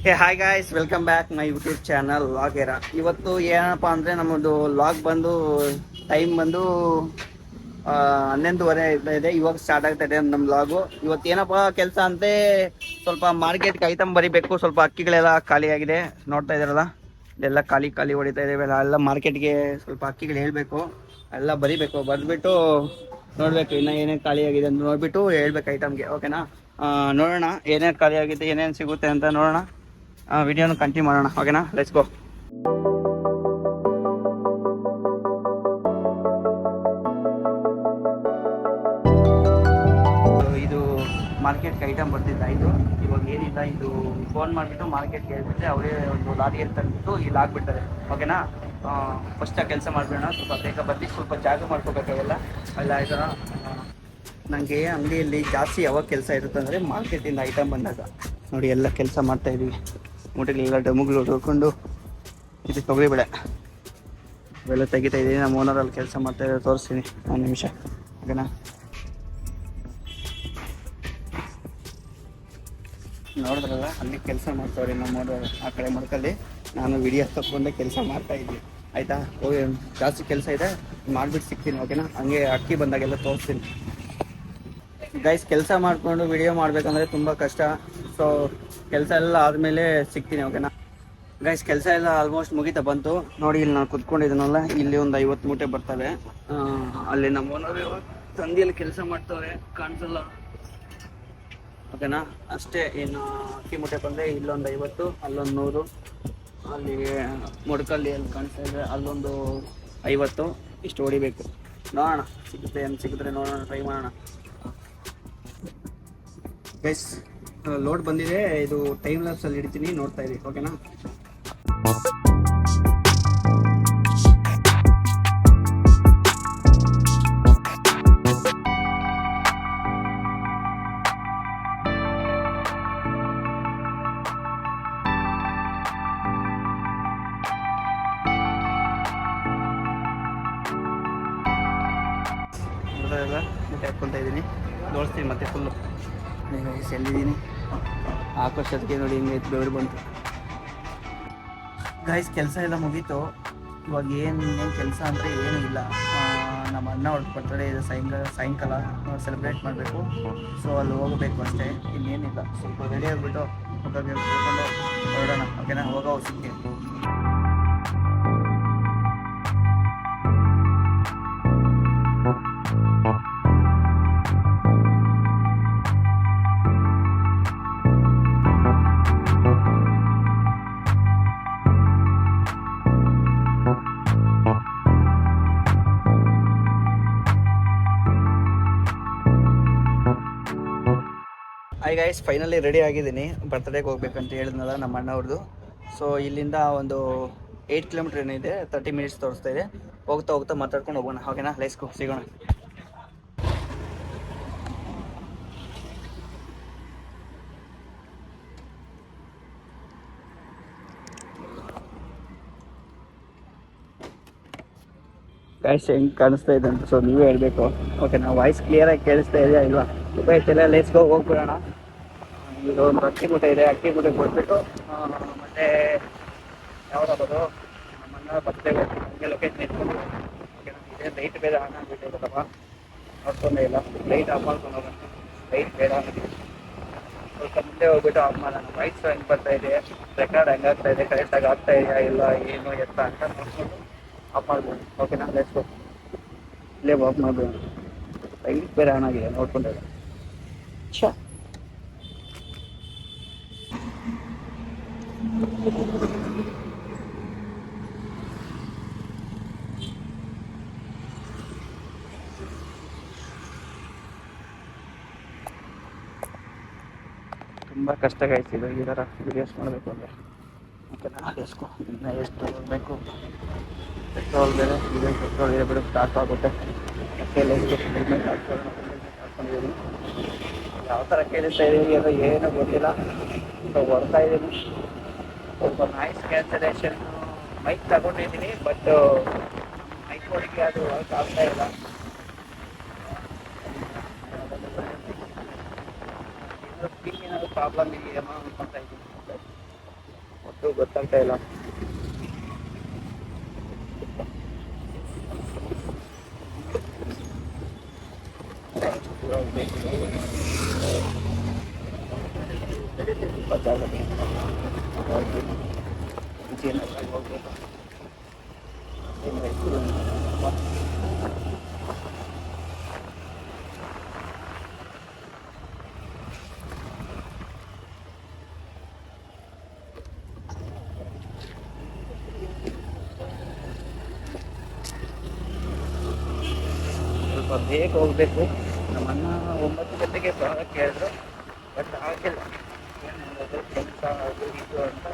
Hey hi guys, welcome back my YouTube channel ಲಾಗೇರ. ಇವತ್ತು ಏನಪ್ಪ ಅಂದರೆ ನಮ್ಮದು ಲಾಗ್ ಬಂದು ಟೈಮ್ ಬಂದು 11:30 ಇದೆ. ಇವಾಗ ಸ್ಟಾರ್ಟ್ ಆಗ್ತಾ ಇದೆ ನಮ್ಮ ಲಾಗು. ಇವತ್ತು ಏನಪ್ಪ ಕೆಲಸ ಅಂದರೆ ಸ್ವಲ್ಪ ಮಾರ್ಕೆಟ್ಗೆ ಐಟಮ್ ಬರಿಬೇಕು. ಸ್ವಲ್ಪ ಅಕ್ಕಿಗಳೆಲ್ಲ ಖಾಲಿಯಾಗಿದೆ, ನೋಡ್ತಾ ಇದ್ದಾರಲ್ಲ, ಎಲ್ಲ ಖಾಲಿ ಖಾಲಿ ಹೊಡಿತಾ ಇದ್ದೇವೆ. ಎಲ್ಲ ಮಾರ್ಕೆಟ್ಗೆ ಸ್ವಲ್ಪ ಅಕ್ಕಿಗಳು ಹೇಳಬೇಕು, ಎಲ್ಲ ಬರಿಬೇಕು. ಬರೆದ್ಬಿಟ್ಟು ನೋಡಬೇಕು ಇನ್ನು ಏನೇನು ಖಾಲಿಯಾಗಿದೆ ಅಂತ ನೋಡಿಬಿಟ್ಟು ಹೇಳ್ಬೇಕು ಐಟಮ್ಗೆ. ಓಕೆನಾ? ನೋಡೋಣ ಏನೇನು ಖಾಲಿಯಾಗಿದೆ, ಏನೇನು ಸಿಗುತ್ತೆ ಅಂತ ನೋಡೋಣ. ವಿಡಿಯೋನ ಕಂಟಿನ್ಯೂ ಮಾಡೋಣ. ಓಕೆನಾ? Let's go. ಇದು ಮಾರ್ಕೆಟ್ಗೆ ಐಟಮ್ ಬರ್ತಿದ್ದಾಯಿತು. ಇವಾಗ ಏನಿಲ್ಲ, ಇದು ಫೋನ್ ಮಾಡಿಬಿಟ್ಟು ಮಾರ್ಕೆಟ್ಗೆ ಹೇಳ್ಬಿಟ್ರೆ ಅವರೇ ಒಂದು ಲಾರಿಯಲ್ಲಿ ತಂದುಬಿಟ್ಟು ಇಲ್ಲಿ ಹಾಕ್ಬಿಡ್ತಾರೆ. ಓಕೆನಾ? ಫಸ್ಟ್ ಆ ಕೆಲಸ ಮಾಡಿಬಿಡೋಣ. ಸ್ವಲ್ಪ ಬೇಗ ಬರಲಿ, ಸ್ವಲ್ಪ ಜಾಗ ಮಾಡ್ಕೋಬೇಕಾಗೆಲ್ಲ ಎಲ್ಲ ಆಯ್ತಾರ. ನನಗೆ ಅಂಗಡಿಯಲ್ಲಿ ಜಾಸ್ತಿ ಯಾವಾಗ ಕೆಲಸ ಇರುತ್ತೆ ಅಂದರೆ ಮಾರ್ಕೆಟಿಂದ ಐಟಮ್ ಬಂದಾಗ. ನೋಡಿ, ಎಲ್ಲ ಕೆಲಸ ಮಾಡ್ತಾಯಿದ್ದೀವಿ. ಮೂಟೆಗಳೆಲ್ಲ ಡಮ್ಮುಗಳು ಹೊಡ್ಕೊಂಡು ಇದು ತೊಗರಿಬೇಳೆ ಅವೆಲ್ಲ ತೆಗಿತಾ ಇದ್ದೀನಿ. ನಮ್ಮ ಓನರಲ್ಲಿ ಕೆಲಸ ಮಾಡ್ತಾಯಿದ್ದಾರೆ, ತೋರಿಸ್ತೀನಿ ಒಂದು ನಿಮಿಷ. ಓಕೆನಾ? ನೋಡಿದ್ರಲ್ಲ, ಅಲ್ಲಿ ಕೆಲಸ ಮಾಡ್ತಾವ್ರಿ ನಮ್ಮ ಓನರ್. ಆ ಕಡೆ ಮಡ್ಕಲ್ಲಿ ನಾನು ವಿಡಿಯೋ ತಗೊಂಡೆ ಕೆಲಸ ಮಾಡ್ತಾಯಿದ್ವಿ. ಆಯಿತಾ? ಹೋಗಿ, ಜಾಸ್ತಿ ಕೆಲಸ ಇದೆ, ಮಾಡಿಬಿಟ್ಟು ಸಿಗ್ತೀನಿ. ಓಕೆನಾ? ಹಂಗೆ ಅಕ್ಕಿ ಬಂದಾಗೆಲ್ಲ ತೋರಿಸ್ತೀನಿ. ಗೈಸ್, ಕೆಲಸ ಮಾಡಿಕೊಂಡು ವಿಡಿಯೋ ಮಾಡಬೇಕಂದ್ರೆ ತುಂಬ ಕಷ್ಟ. ಸೊ ಕೆಲಸ ಎಲ್ಲ ಆದಮೇಲೆ ಸಿಗ್ತೀನಿ. ಓಕೆನಾ ಗೈಸ್? ಕೆಲಸ ಎಲ್ಲ ಆಲ್ಮೋಸ್ಟ್ ಮುಗಿತಾ ಬಂತು. ನೋಡಿ, ಇಲ್ಲಿ ನಾನು ಕುತ್ಕೊಂಡಿದ್ದೀನಲ್ಲ, ಇಲ್ಲಿ ಒಂದು 50 ಮೂಟೆ ಬರ್ತವೆ. ಅಲ್ಲಿ ನಮ್ಮ ಓನರ್ ತಂದಿಯಲ್ಲಿ ಕೆಲಸ ಮಾಡ್ತವ್ರೆ, ಕಾಣಿಸಲ್ಲ. ಓಕೆನಾ? ಅಷ್ಟೇ. ಇನ್ನು ಅಕ್ಕಿ ಮೂಟೆ ಬಂದರೆ ಇಲ್ಲೊಂದು 50, ಅಲ್ಲೊಂದು 100, ಅಲ್ಲಿ ಮೊಡ್ಕಲ್ಲಿ ಅಲ್ಲಿ ಕಾಣಿಸ್ತಾ ಇದೆ ಅಲ್ಲೊಂದು 50. ಇಷ್ಟು ಹೊಡಿಬೇಕು. ನೋಡೋಣ ಸಿಗುತ್ತೆ, ಏನು ಸಿಕ್ಕಿದ್ರೆ ನೋಡೋಣ, ಟ್ರೈ ಮಾಡೋಣ. ಗೈಸ್, ಲೋಡ್ ಬಂದಿದೆ. ಇದು ಟೈಮ್ ಲ್ಯಾಪ್ಸಲ್ಲಿ ಹಿಡಿತೀನಿ, ನೋಡ್ತಾ ಇರಿ. ಓಕೆನಾ? ಮತ್ತೆ ಹಾಕ್ಕೊತಾ ಇದ್ದೀನಿ, ತೋರಿಸ್ತೀನಿ ಮತ್ತೆ ಫುಲ್ಲು. ಗೈಸ್, ಎಲ್ಲಿದ್ದೀನಿ? ಆಕಾಶಕ್ಕೆ ನೋಡಿ ಹಿಂಗೆ ಬೆವರು ಬಂತು. ಗೈಸ್, ಕೆಲಸ ಎಲ್ಲ ಮುಗೀತು. ಇವಾಗ ಏನು ಕೆಲಸ ಅಂದರೆ ಏನೂ ಇಲ್ಲ. ನಮ್ಮ ಅಣ್ಣ ಹೊರಟು ಬರ್ತಡೆ ಇದೆ, ಸಾಯಂಕಾಲ ಸೆಲೆಬ್ರೇಟ್ ಮಾಡಬೇಕು. ಸೊ ಅಲ್ಲಿ ಹೋಗಬೇಕು ಅಷ್ಟೇ, ಇನ್ನೇನಿಲ್ಲ. ಸ್ವಲ್ಪ ರೆಡಿ ಆಗಿಬಿಟ್ಟು ಹೋಗೋದು ಹೊರಡೋಣ. ಓಕೆನಾ? ಹೋಗೋ ಸಿಗ್ತೀನಿ. ಹಾಯ್ ಗೈಸ್, ಫೈನಲಿ ರೆಡಿ ಆಗಿದ್ದೀನಿ. ಬರ್ತ್ಡೇಗೆ ಹೋಗ್ಬೇಕಂತ ಹೇಳಿದ್ನಲ್ಲ ನಮ್ಮ ಅಣ್ಣವ್ರದ್ದು. ಸೊ ಇಲ್ಲಿಂದ ಒಂದು 8 ಕಿಲೋಮೀಟ್ರ್ ಏನಿದೆ, 30 ಮಿನಿಟ್ಸ್ ತೋರಿಸ್ತಾ ಇದೆ. ಹೋಗ್ತಾ ಹೋಗ್ತಾ ಮಾತಾಡ್ಕೊಂಡು ಹೋಗೋಣ. ಓಕೆನಾ? ಲೆಟ್ಸ್ ಗೋ, ಸಿಗೋಣ. ಗೈಸ್, ಹೆಂಗೆ ಕಾಣಿಸ್ತಾ ಇದೆ ಅಂತ ಸೊ ನೀವೇ ಹೇಳಬೇಕು. ಓಕೆನಾ? ವಾಯ್ಸ್ ಕ್ಲಿಯರಾಗಿ ಕೇಳಿಸ್ತಾ ಇದೆಯಾ ಇಲ್ವಾ? ಎಲ್ಲ ಲೆಟ್ಸ್ ಗೋ, ಹೋಗ್ಬಿಡೋಣ. ಇದು ಒಂದು ಅಕ್ಕಿ ಮೂಟೆ ಇದೆ, ಅಕ್ಕಿ ಮೂಟೆ ಕೊಟ್ಬಿಟ್ಟು ಮತ್ತೆ ಯಾವ್ದಾಗೋದು ನಮ್ಮ ಅಣ್ಣ ಬರ್ತೇವೆ ಹಂಗೆ ಲೊಕೇಶನ್ ಇಟ್ಕೊಂಡು. ಇದೇ ಲೈಟ್ ಬೇರೆ ಆನ್ ಆಗಿಬಿಟ್ಟಿರುತ್ತಪ್ಪ, ನೋಡ್ಕೊಂಡೇ ಇಲ್ಲ. ಲೈಟ್ ಆಫ್ ಮಾಡ್ಕೊಂಡು ಹೋಗೋಣ. ಲೈಟ್ ಬೇಡ ಅನ್ನೋದು. ಸ್ವಲ್ಪ ಮುಂದೆ ಹೋಗ್ಬಿಟ್ಟು ಆಫ್ ಮಾಡೋಣ. ವಾಯ್ಸ್ ಹೆಂಗೆ ಬರ್ತಾ ಇದೆ, ರೆಕಾರ್ಡ್ ಹೆಂಗಾಗ್ತಾ ಇದೆ, ಕರೆಕ್ಟಾಗಿ ಆಗ್ತಾ ಇದೆಯಾ ಇಲ್ಲ, ಏನು ಎತ್ತ ಅಂತ ನೋಡ್ಕೊಂಡು ಆಫ್ ಮಾಡ್ಬೋದು. ಓಕೆನಾ? Let's go. ಇಲ್ಲೇ ವಾಕ್ ಮಾಡ್ಬೋದು. ಲೈಟ್ ಬೇರೆ ಆನ್ ಆಗಿದೆ, ನೋಡ್ಕೊಂಡೆ ಇಲ್ಲ. ಛ, ತುಂಬ ಕಷ್ಟ ಆಯ್ತು ಈ ಥರ ವೀಡಿಯೋಸ್ ಮಾಡಬೇಕು ಅಂದರೆ. ಓಕೆನಾ? ಎಷ್ಟು ಇನ್ನು ಎಷ್ಟು ಬೇಕು, ಪೆಟ್ರೋಲ್ ಬೇರೆ ಇದೆ, ಪೆಟ್ರೋಲ್ ಇದೆ ಬಿಡು, ಸ್ಟಾರ್ಟ್ ಆಗುತ್ತೆ. ಕೈಯಲ್ಲಿ ಹೆಲ್ಮೆಟ್ ಹಾಕ್ಕೊಂಡಿದ್ದೀನಿ. ಯಾವ ಥರ ಕೇಳಿಸ್ತಾ ಇದ್ದೀವಿ ಅದು ಏನೂ ಗೊತ್ತಿಲ್ಲ. ಸೊ ಹೊರ್ತಾ ಇದ್ದೀನಿ. ಸ್ವಲ್ಪ ನಾಯ್ಸ್ ಕ್ಯಾನ್ಸಲೇಷನ್ ಮೈಕ್ ತಗೊಂಡಿದ್ದೀನಿ, ಬಟ್ ಮೈಕ್ ಒಳಗೆ ಅದು ವರ್ಕ್ ಆಗ್ತಾ ಇಲ್ಲ. ಸ್ಕ್ರೀನ್ ಏನಾದರೂ ಪ್ರಾಬ್ಲಮ್ ಇದೆಯಮ್ಮ ಅನ್ಕೊತಾ ಇದ್ದೀನಿ. ಗೊತ್ತಾಗ್ತಾ ಇಲ್ಲ. ಸ್ವಲ್ಪ ಬೇಗ ಹೋಗ್ಬೇಕು. ನಮ್ಮನ್ನ 9 ಗಂಟೆಗೆ ಬರೋಕ್ಕೆ ಕೇಳಿದ್ರು, ಬಟ್ ಆಗಿಲ್ಲ. ಏನು ಮಾಡೋದು, ಕೆಲಸ ಅದು ಇದು ಅಂತ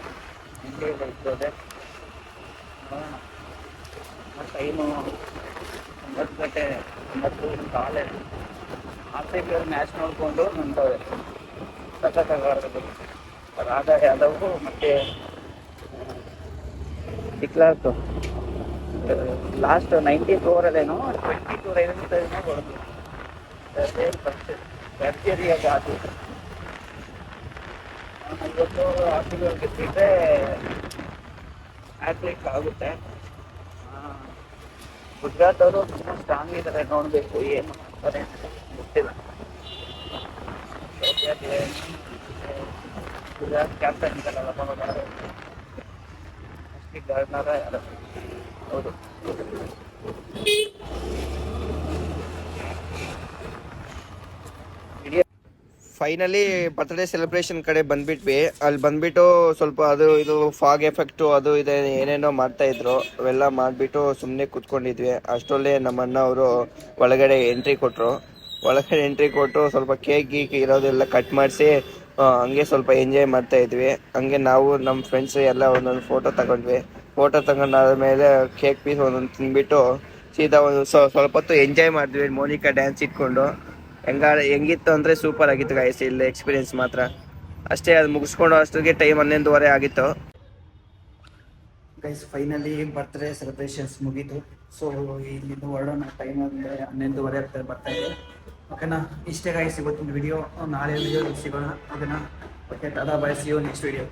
ಹಿಂದೆ ಇರ್ತದೆ. ನೋಡೋಣ. ಟೈಮು 9 ಗಂಟೆ 9 ಕಾಲೇಜ್ RCB ಮ್ಯಾಚ್ ನೋಡಿಕೊಂಡು ನಿಂತವ್ರೆ. ಸಖತ್ತಾಗಿ ರಾಧಾ ಯಾದವ್ ಮತ್ತು ಡಿಕ್ಲಾರ್ಕ್ ಲಾಸ್ಟ್ 90th ಓವರಲ್ಲೇನೋ 22 ರನ್ಸ್ ಹೊಡೆದ್ರು. ಭರ್ಜರಿಯಾಗಿ ಆತು. ಇವತ್ತು RCB ಗೆದ್ದಿದ್ರೆ ಹ್ಯಾಟ್ರಿಕ್ ಆಗುತ್ತೆ. ಗುಜರಾತ್ ಅವರು ತುಂಬ ಸ್ಟ್ರಾಂಗ್ ಇದ್ದಾರೆ, ನೋಡಬೇಕು ಏನು ಮಾಡ್ತಾರೆ ಗೊತ್ತಿಲ್ಲ. ಗುಜರಾತ್ ಕ್ಯಾಪ್ಟನ್ ಇದ್ದಾರಲ್ಲ ಗಾರ್ಡ್ನರ ಯಾರು, ಹೌದು. ಫೈನಲಿ ಬರ್ತ್ಡೇ ಸೆಲೆಬ್ರೇಷನ್ ಕಡೆ ಬಂದ್ಬಿಟ್ವಿ. ಅಲ್ಲಿ ಬಂದ್ಬಿಟ್ಟು ಸ್ವಲ್ಪ ಅದು ಇದು ಫಾಗ್ ಎಫೆಕ್ಟು ಅದು ಇದೆ ಏನೇನೋ ಮಾಡ್ತಾ ಇದ್ರು. ಅವೆಲ್ಲ ಮಾಡಿಬಿಟ್ಟು ಸುಮ್ಮನೆ ಕೂತ್ಕೊಂಡಿದ್ವಿ. ಅಷ್ಟರಲ್ಲೇ ನಮ್ಮ ಅಣ್ಣ ಅವರು ಒಳಗಡೆ ಎಂಟ್ರಿ ಕೊಟ್ಟರು. ಸ್ವಲ್ಪ ಕೇಕ್ ಗೀಕ್ ಇರೋದೆಲ್ಲ ಕಟ್ ಮಾಡಿಸಿ ಹಂಗೆ ಸ್ವಲ್ಪ ಎಂಜಾಯ್ ಮಾಡ್ತಾ ಇದ್ವಿ. ಹಂಗೆ ನಾವು ನಮ್ಮ ಫ್ರೆಂಡ್ಸ್ ಎಲ್ಲ ಒಂದೊಂದು ಫೋಟೋ ತಗೊಂಡಾದ್ಮೇಲೆ ಕೇಕ್ ಪೀಸ್ ಒಂದೊಂದು ತಿಂದ್ಬಿಟ್ಟು ಸೀದಾ ಒಂದು ಸ್ವಲ್ಪ ಹೊತ್ತು ಎಂಜಾಯ್ ಮಾಡಿದ್ವಿ. ಮೋನಿಕಾ ಡ್ಯಾನ್ಸ್ ಇಟ್ಕೊಂಡು ಹೆಂಗಿತ್ತು ಅಂದರೆ ಸೂಪರ್ ಆಗಿತ್ತು ಗೈಸ್. ಇಲ್ಲಿ ಎಕ್ಸ್ಪೀರಿಯನ್ಸ್ ಮಾತ್ರ ಅಷ್ಟೇ. ಅದು ಮುಗಿಸ್ಕೊಂಡು ಅಷ್ಟೊತ್ತಿಗೆ ಟೈಮ್ 11:30 ಆಗಿತ್ತು ಗೈಸ್. ಫೈನಲಿ ಬರ್ತ್ಡೇ ಸೆಲೆಬ್ರೇಷನ್ಸ್ ಮುಗೀತು. ಸೊ ಇಲ್ಲಿಂದ ಹೊರಡೋಣ. ಟೈಮ್ ಅಂದರೆ 11:30 ಆಗ್ತದೆ, ಬರ್ತಾ ಇದೆ. ಓಕೆನಾ, ಇಷ್ಟೇ ಗೈಸ್ ಇವತ್ತಿನ ವಿಡಿಯೋ. ನಾಳೆ ವಿಡಿಯೋ ಸಿಗೋಣ. ಓಕೆನಾ, okay, tata bye, see you next video.